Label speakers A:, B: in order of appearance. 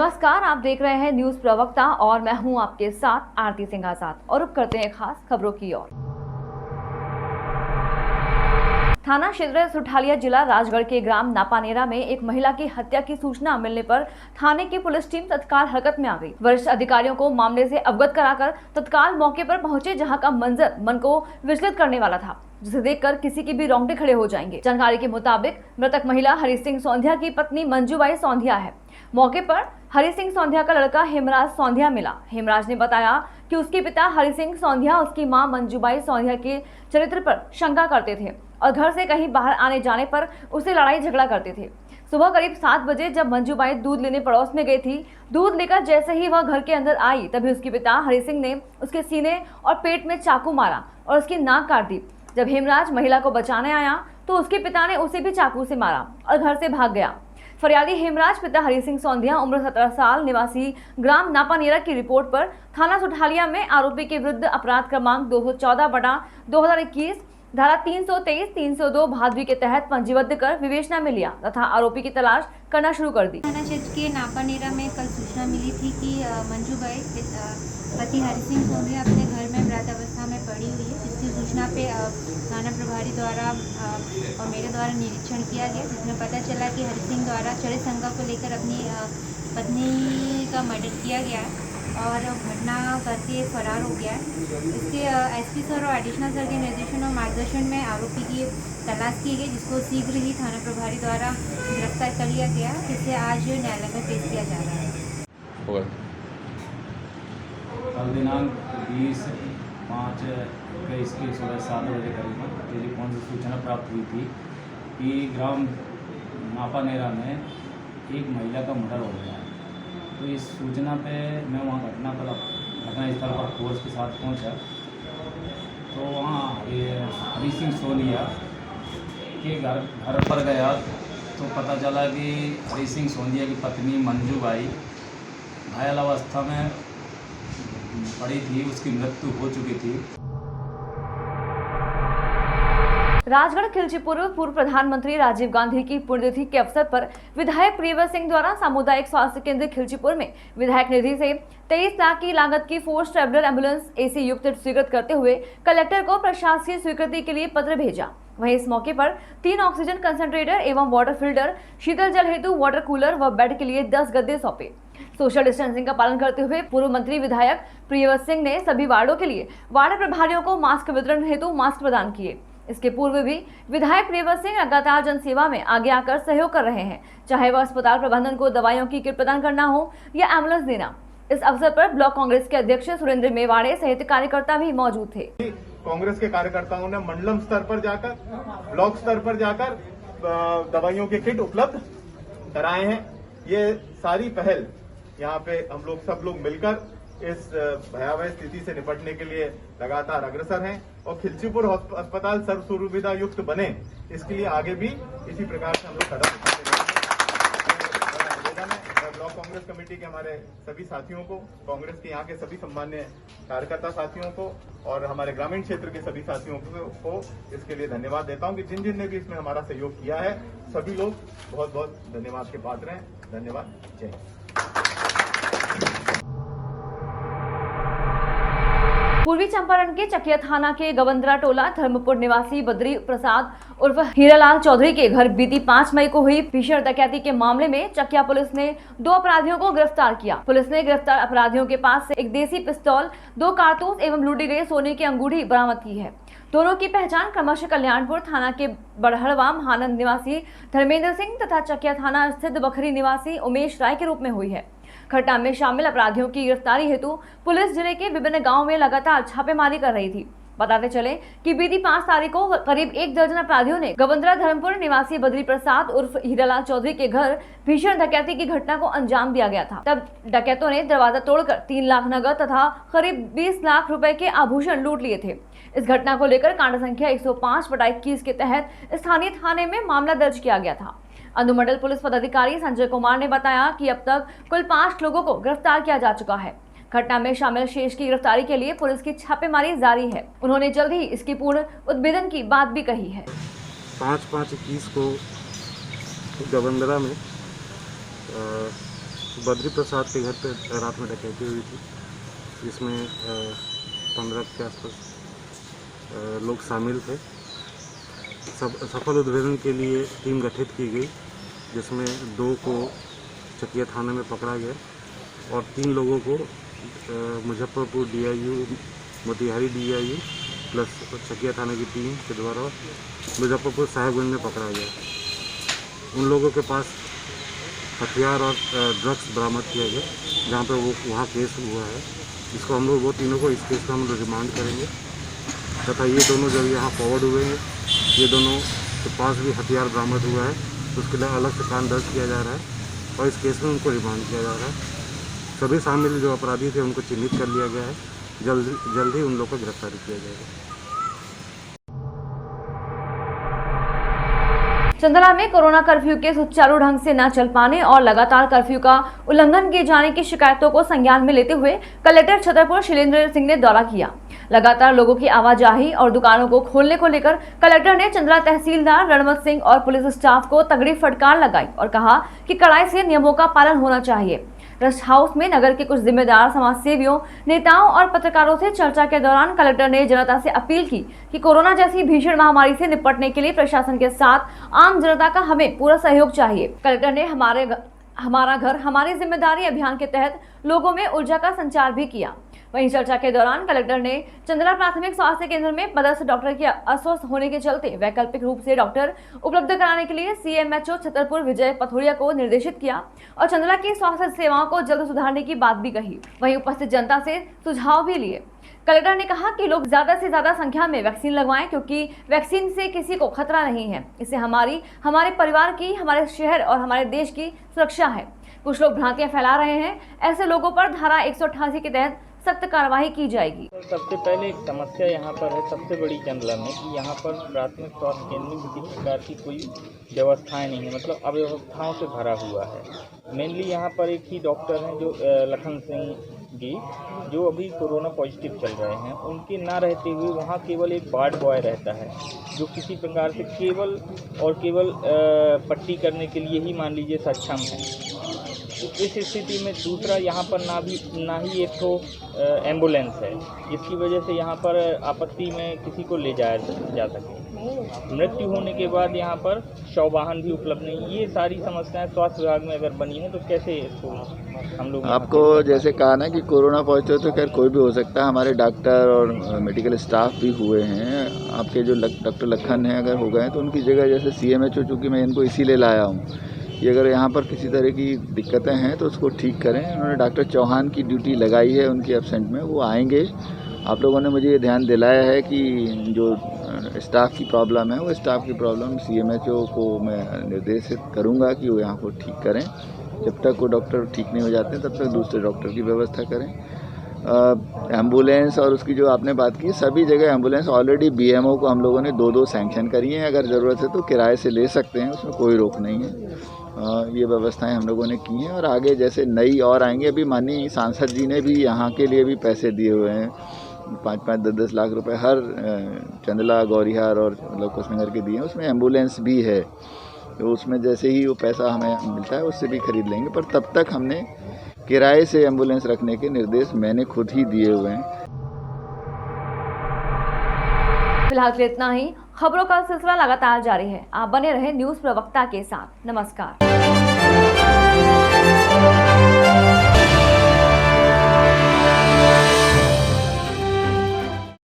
A: नमस्कार, आप देख रहे हैं न्यूज प्रवक्ता और मैं हूं आपके साथ आरती सिंह आजाद। और अब करते हैं खास खबरों की ओर। थाना क्षेत्र सुठालिया जिला राजगढ़ के ग्राम नापानेरा में एक महिला की हत्या की सूचना मिलने पर थाने की पुलिस टीम तत्काल हरकत में आ गई। वरिष्ठ अधिकारियों को मामले से अवगत कराकर तत्काल मौके पर पहुंचे, जहां का मंजर मन को विचलित करने वाला था, जिसे देखकर किसी के भी रोंगटे खड़े हो जाएंगे। जानकारी के मुताबिक मृतक महिला हरि सिंह सौंधिया की पत्नी मंजूबाई सौंधिया है। मौके पर हरि सिंह सौंधिया का लड़का हेमराज सौंधिया मिला। हेमराज ने बताया कि उसके पिता हरि सिंह सौंधिया उसकी मां मंजूबाई सौंधिया के चरित्र पर शंका करते थे और घर से कहीं बाहर आने जाने पर उससे लड़ाई झगड़ा करते थे। सुबह करीब 7 बजे जब मंजूबाई दूध लेने पड़ोस में गई थी, दूध लेकर जैसे ही वह घर के अंदर आई, तभी उसके पिता हरि सिंह ने उसके सीने और पेट में चाकू मारा और उसकी नाक काट दी। जब हेमराज महिला को बचाने आया तो उसके पिता ने उसे भी चाकू से मारा और घर से भाग गया। फरियादी हेमराज पिता हरि सिंह सौंधिया उम्र 17 साल निवासी ग्राम नापानेरा की रिपोर्ट पर थाना सुठालिया में आरोपी के विरुद्ध अपराध क्रमांक 214/2021 धारा 323, 302 भादवी के तहत पंजीबद्ध कर विवेचना में लिया तथा आरोपी की तलाश करना शुरू कर दी।
B: थाना क्षेत्र के नापानेरा में कल सूचना मिली थी कि मंजूबाई पति हरि सिंह सौंधिया अपने घर में मृतावस्था में पड़ी हुई है, जिसकी सूचना पे थाना प्रभारी द्वारा और मेरे द्वारा निरीक्षण किया गया, जिसमें पता चला कि हरि सिंह द्वारा चरित्र शंका को लेकर अपनी पत्नी का मर्डर किया गया है और घटना करके फरार हो गया है। इसके एसपी सर और एडिशनल सर के निर्देशन और मार्गदर्शन में आरोपी की तलाश की गई, जिसको शीघ्र ही थाना प्रभारी द्वारा गिरफ्तार कर लिया गया, जिसे आज न्यायालय में पेश किया जा रहा है।
C: कल दिनांक 20/5/21 की सुबह 7 बजे करीबन टेलीफोन से सूचना प्राप्त हुई थी कि ग्राम नापानेरा में एक महिला का मर्डर हो गया है। तो इस सूचना पे मैं वहाँ घटनास्थल पर फोर्स के साथ पहुँचा। तो वहाँ ये हरि सिंह सौंधिया के घर पर गया तो पता चला कि हरि सिंह सौंधिया की पत्नी मंजूबाई घायल अवस्था में पड़ी थी, उसकी मृत्यु हो चुकी थी।
A: राजगढ़ खिलचीपुर पूर्व प्रधानमंत्री राजीव गांधी की पुण्यतिथि के अवसर पर विधायक प्रियवर सिंह द्वारा सामुदायिक स्वास्थ्य केंद्र खिलचीपुर में विधायक निधि से 23 लाख की लागत की 4 ट्रैवलर एम्बुलेंस एसी युक्त स्वीकृत करते हुए कलेक्टर को प्रशासकीय स्वीकृति के लिए पत्र भेजा। वहीं इस मौके पर 3 ऑक्सीजन कंसंट्रेटर एवं वाटर फिल्टर, शीतल जल हेतु वाटर कूलर व बेड के लिए 10 गद्दे सौंपे। सोशल डिस्टेंसिंग का पालन करते हुए पूर्व मंत्री विधायक प्रियवर सिंह ने सभी वार्डों के लिए वार्ड प्रभारियों को मास्क वितरण हेतु मास्क प्रदान किए। इसके पूर्व भी विधायक प्रियवर सिंह लगातार जनसेवा में आगे आकर सहयोग कर रहे हैं, चाहे वह अस्पताल प्रबंधन को दवाइयों की किट प्रदान करना हो या एम्बुलेंस देना। इस अवसर पर ब्लॉक कांग्रेस के अध्यक्ष सुरेंद्र मेवाड़े सहित कार्यकर्ता भी मौजूद थे।
D: कांग्रेस के कार्यकर्ताओं ने मंडलम स्तर पर जाकर, ब्लॉक स्तर पर जाकर दवाइयों के किट उपलब्ध कराए हैं। ये सारी पहल यहाँ पे हम लोग सब लोग मिलकर इस भयावह स्थिति से निपटने के लिए लगातार अग्रसर हैं और खिलचीपुर अस्पताल सर्व सुविधा युक्त बने, इसके लिए आगे भी इसी प्रकार से हम लोग कदम उठाते रहेंगे। ब्लॉक कांग्रेस कमेटी के हमारे सभी साथियों को, कांग्रेस के यहाँ के सभी सम्मान्य कार्यकर्ता साथियों को और हमारे ग्रामीण क्षेत्र के सभी साथियों को इसके लिए धन्यवाद देता हूँ कि जिन जिन ने भी इसमें हमारा सहयोग किया है, सभी लोग बहुत बहुत धन्यवाद के पात्र हैं। धन्यवाद। जय हिंद।
A: पूर्वी चंपारण के चकिया थाना के गवंदरा टोला धर्मपुर निवासी बद्री प्रसाद उर्फ हीरालाल चौधरी के घर बीती 5 मई को हुई भीषण डकैती के मामले में चकिया पुलिस ने 2 अपराधियों को गिरफ्तार किया। पुलिस ने गिरफ्तार अपराधियों के पास से एक देसी पिस्तौल, 2 कारतूस एवं लूटी गई सोने की अंगूठी बरामद की है। दोनों की पहचान क्रमशः कल्याणपुर थाना के बड़हड़वा महानंद निवासी धर्मेंद्र सिंह तथा चकिया थाना स्थित बखरी निवासी उमेश राय के रूप में हुई है। घटना में शामिल अपराधियों की गिरफ्तारी हेतु पुलिस जिले के विभिन्न गांवों में लगातार छापेमारी कर रही थी। बताते चले कि बीती 5 तारीख को करीब 1 दर्जन अपराधियों ने गवंदरा धर्मपुर निवासी बद्री प्रसाद उर्फ हीरालाल चौधरी के घर भीषण डकैती की घटना को अंजाम दिया गया था। तब डकैतों ने दरवाजा तोड़कर 3 लाख नगद तथा करीब 20 लाख रुपए के आभूषण लूट लिए थे। इस घटना को लेकर कांड संख्या 105/21 के तहत स्थानीय थाने में मामला दर्ज किया गया था। अनुमंडल पुलिस पदाधिकारी संजय कुमार ने बताया कि अब तक कुल 5 लोगों को गिरफ्तार किया जा चुका है। घटना में शामिल शेष की गिरफ्तारी के लिए पुलिस की छापेमारी जारी है। उन्होंने जल्द ही इसकी पूर्ण उद्भेदन की बात भी कही है।
E: 5/5/21 को गवंदरा में बद्री प्रसाद के घर पे रात में डकैती हुई थी, जिसमें 15 के आसपास लोग शामिल थे। सफल उद्भेदन के लिए टीम गठित की गई, जिसमें 2 को चकिया थाने में पकड़ा गया और 3 लोगों को Muzaffarpur DIU, Motihari DIU plus Chakiya थाने की टीम के द्वारा मुजफ्फरपुर साहेबगंज में पकड़ा गया। उन लोगों के पास हथियार और ड्रग्स बरामद किया गया, जहाँ पर वहाँ केस हुआ है, जिसको हम लोग वो तीनों को इस केस का हम लोग रिमांड करेंगे तथा ये दोनों जब यहाँ फॉरवर्ड हुए हैं, ये दोनों के पास भी हथियार बरामद हुआ है, तो उसके लिए अलग से कांड दर्ज किया जा रहा है और इस केस में उनको रिमांड किया जा रहा है। सभी शामिल जो अपराधी थे उनको चिन्हित कर लिया गया है, जल्द ही उन लोगों को गिरफ्तारी किया जाएगा।
A: चंदला में कोरोना कर्फ्यू के सुचारू ढंग से न चल पाने और लगातार कर्फ्यू का उल्लंघन किए जाने की शिकायतों को संज्ञान में लेते हुए कलेक्टर छतरपुर शैलेंद्र सिंह ने दौरा किया। लगातार लोगों की आवाजाही और दुकानों को खोलने को लेकर कलेक्टर ने चंदला तहसीलदार रणमत सिंह और पुलिस स्टाफ को तगड़ी फटकार लगाई और कहा कि कड़ाई से नियमों का पालन होना चाहिए। रेस्ट हाउस में नगर के कुछ जिम्मेदार समाजसेवियों, नेताओं और पत्रकारों से चर्चा के दौरान कलेक्टर ने जनता से अपील की कि कोरोना जैसी भीषण महामारी से निपटने के लिए प्रशासन के साथ आम जनता का हमें पूरा सहयोग चाहिए। कलेक्टर ने हमारा घर हमारी जिम्मेदारी अभियान के तहत लोगों में ऊर्जा का संचार भी किया। वहीं चर्चा के दौरान कलेक्टर ने चंदला प्राथमिक स्वास्थ्य केंद्र में पदस्थ डॉक्टर के अस्वस्थ होने के चलते वैकल्पिक रूप से डॉक्टर उपलब्ध कराने के लिए CMHO छतरपुर विजय पथोरिया को निर्देशित किया और चंदला की स्वास्थ्य सेवाओं को जल्द सुधारने की बात भी कही। वहीं उपस्थित जनता से सुझाव भी लिए। कलेक्टर ने कहा कि लोग ज्यादा से ज्यादा संख्या में वैक्सीन लगवाएं, क्योंकि वैक्सीन से किसी को खतरा नहीं है। इससे हमारे परिवार की, हमारे शहर और हमारे देश की सुरक्षा है। कुछ लोग भ्रांतियां फैला रहे हैं, ऐसे लोगों पर धारा 188 के तहत सख्त कार्रवाई की जाएगी।
F: सबसे पहले एक समस्या यहाँ पर है सबसे बड़ी चंदला में कि यहाँ पर प्राथमिक स्वास्थ्य केंद्र में किसी प्रकार की कोई व्यवस्थाएं नहीं है, मतलब अव्यवस्थाओं से भरा हुआ है। मेनली यहाँ पर एक ही डॉक्टर हैं जो लखन सिंह जी, जो अभी कोरोना पॉजिटिव चल रहे हैं। उनके ना रहते हुए वहाँ केवल एक वार्ड बॉय रहता है, जो किसी प्रकार से केवल पट्टी करने के लिए ही मान लीजिए सक्षम है। तो इस स्थिति में दूसरा यहाँ पर ना ही एक तो एम्बुलेंस है, जिसकी वजह से यहाँ पर आपत्ति में किसी को ले जाया जा सके। मृत्यु होने के बाद यहाँ पर शव वाहन भी उपलब्ध नहीं। ये सारी समस्याएं स्वास्थ्य विभाग में अगर बनी हैं तो कैसे इसको हम लोग
G: आपको जैसे कहा ना कि कोरोना पॉजिटिव तो खैर कोई भी हो सकता है। हमारे डॉक्टर और मेडिकल स्टाफ भी हुए हैं। आपके जो डॉक्टर लखन हैं अगर हो गए तो उनकी जगह जैसे CMHO, चूँकि मैं इनको इसीलिए लाया हूँ कि अगर यहाँ पर किसी तरह की दिक्कतें हैं तो उसको ठीक करें। उन्होंने डॉक्टर चौहान की ड्यूटी लगाई है उनकी एब्सेंट में, वो आएंगे। आप लोगों ने मुझे ये ध्यान दिलाया है कि जो स्टाफ की प्रॉब्लम है वो स्टाफ की प्रॉब्लम CMHO को मैं निर्देशित करूँगा कि वो यहाँ को ठीक करें। जब तक वो डॉक्टर ठीक नहीं हो जाते तब तक दूसरे डॉक्टर की व्यवस्था करें। एम्बुलेंस और उसकी जो आपने बात की, सभी जगह एम्बुलेंस ऑलरेडी BMO को हम लोगों ने 2-2 सैंक्शन करी हैं। अगर ज़रूरत है तो किराए से ले सकते हैं, उसमें कोई रोक नहीं है। ये व्यवस्थाएं हम लोगों ने की हैं और आगे जैसे नई और आएंगी। अभी माननीय सांसद जी ने भी यहाँ के लिए भी पैसे दिए हुए हैं, 5-5, 10-10 लाख रुपए हर चंदला, गौरिहार और लौकुशनगर के दिए हैं। उसमें एम्बुलेंस भी है, तो उसमें जैसे ही वो पैसा हमें मिलता है उससे भी खरीद लेंगे। पर तब तक हमने किराए से एम्बुलेंस रखने के निर्देश मैंने खुद ही दिए हुए हैं।
A: फिलहाल के लिए इतना ही। खबरों का सिलसिला लगातार जारी है। आप बने रहे न्यूज़ प्रवक्ता के साथ। नमस्कार।